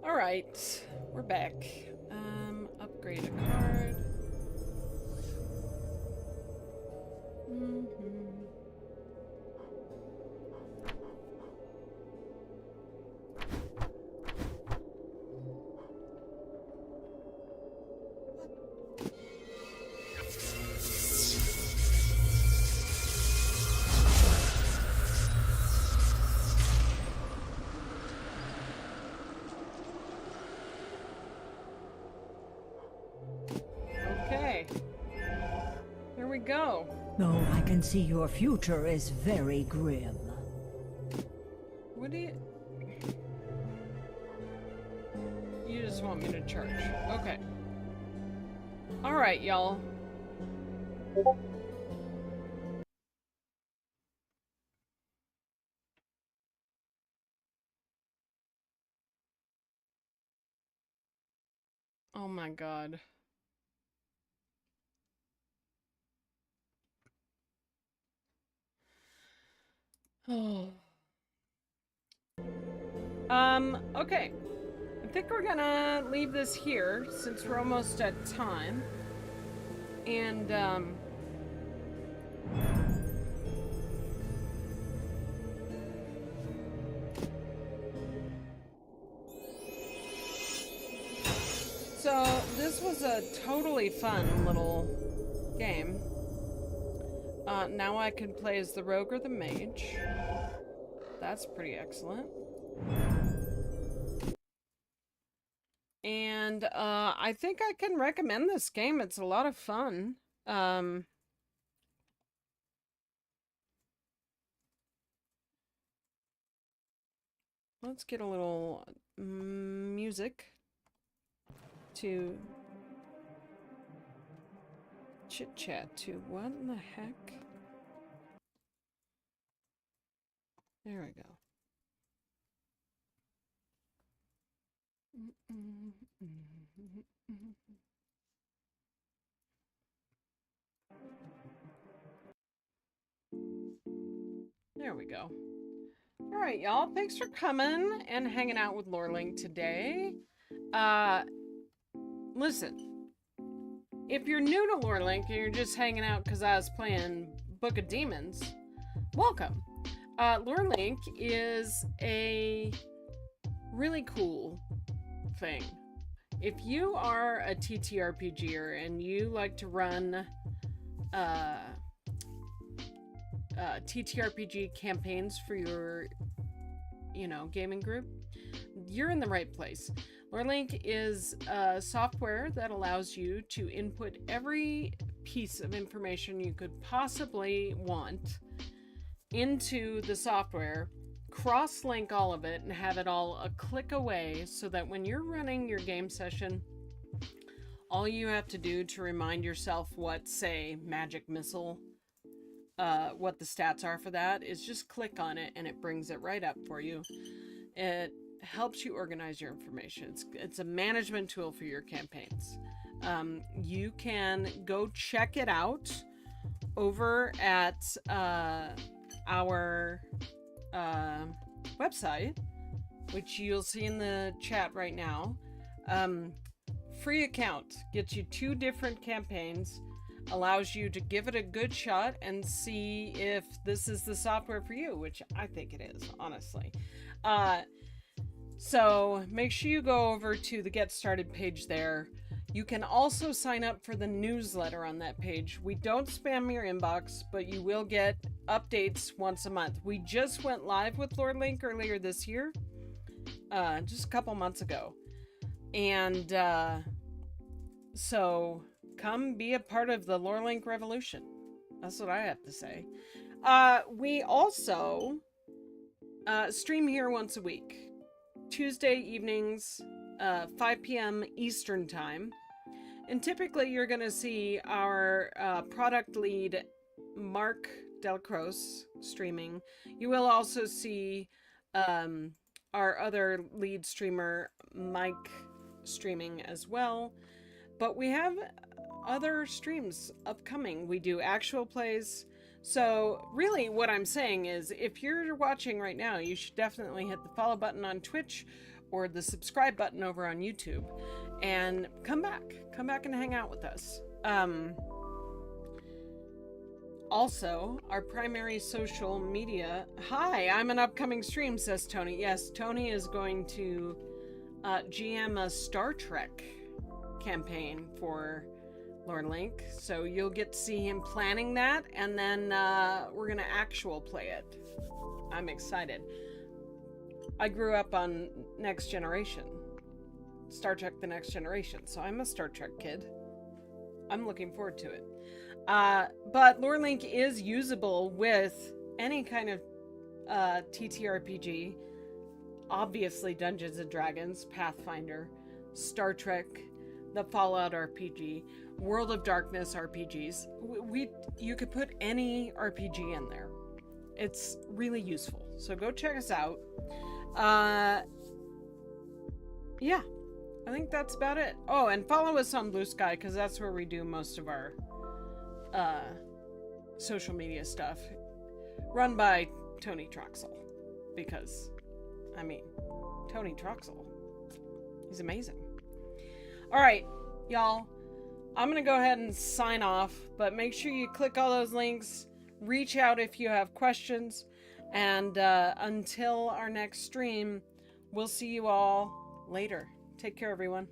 Alright, we're back. Upgrade a card. Okay. Here we go. Though I can see your future is very grim. What do you... You just want me to charge. Okay. Alright, y'all. Oh my god. Oh. Okay. I think we're gonna leave this here since we're almost at time. And, so this was a totally fun little game. Now I can play as the rogue or the mage. That's pretty excellent. And I think I can recommend this game. It's a lot of fun. Let's get a little music to chit chat to. What in the heck? There we go. There we go. All right, y'all. Thanks for coming and hanging out with Lorelink today. Listen, if you're new to Lorelink and you're just hanging out because I was playing Book of Demons, welcome. Lorelink is a really cool thing. If you are a TTRPGer and you like to run TTRPG campaigns for your, gaming group, you're in the right place. Lorelink is a software that allows you to input every piece of information you could possibly want into the software, cross-link all of it, and have it all a click away so that when you're running your game session, all you have to do to remind yourself what, say, magic missile, what the stats are for that, is just click on it and it brings it right up for you. It helps you organize your information. It's a management tool for your campaigns. You can go check it out over at our website, which you'll see in the chat right now. Free account gets you 2 different campaigns, allows you to give it a good shot and see if this is the software for you, which I think it is, honestly. So make sure you go over to the Get Started page there. You can also sign up for the newsletter on that page. We don't spam your inbox, but you will get updates once a month. We just went live with Lorelink earlier this year, just a couple months ago. And so come be a part of the Lorelink revolution. That's what I have to say. We also stream here once a week. Tuesday evenings, 5 p.m. Eastern time. And typically you're going to see our product lead, Mark Delcros, streaming. You will also see our other lead streamer, Mike, streaming as well. But we have other streams upcoming. We do actual plays. So really what I'm saying is, if you're watching right now, you should definitely hit the follow button on Twitch or the subscribe button over on YouTube and come back and hang out with us. Also, our primary social media. Hi, I'm an upcoming stream, says Tony. Yes, Tony is going to GM a Star Trek campaign for Lord Link. So you'll get to see him planning that, and then we're going to actual play it. I'm excited. I grew up on Next Generation. Star Trek The Next Generation. So I'm a Star Trek kid. I'm looking forward to it. But Lore Link is usable with any kind of TTRPG. Obviously Dungeons and Dragons, Pathfinder, Star Trek, the Fallout RPG, World of Darkness RPGs. You could put any RPG in there. It's really useful. So go check us out. Yeah, I think that's about it. Oh, and follow us on Blue Sky, because that's where we do most of our social media stuff. Run by Tony Troxel. Because, I mean, Tony Troxel, he's amazing. Alright, y'all. I'm going to go ahead and sign off, but make sure you click all those links. Reach out if you have questions. And until our next stream, we'll see you all later. Take care, everyone.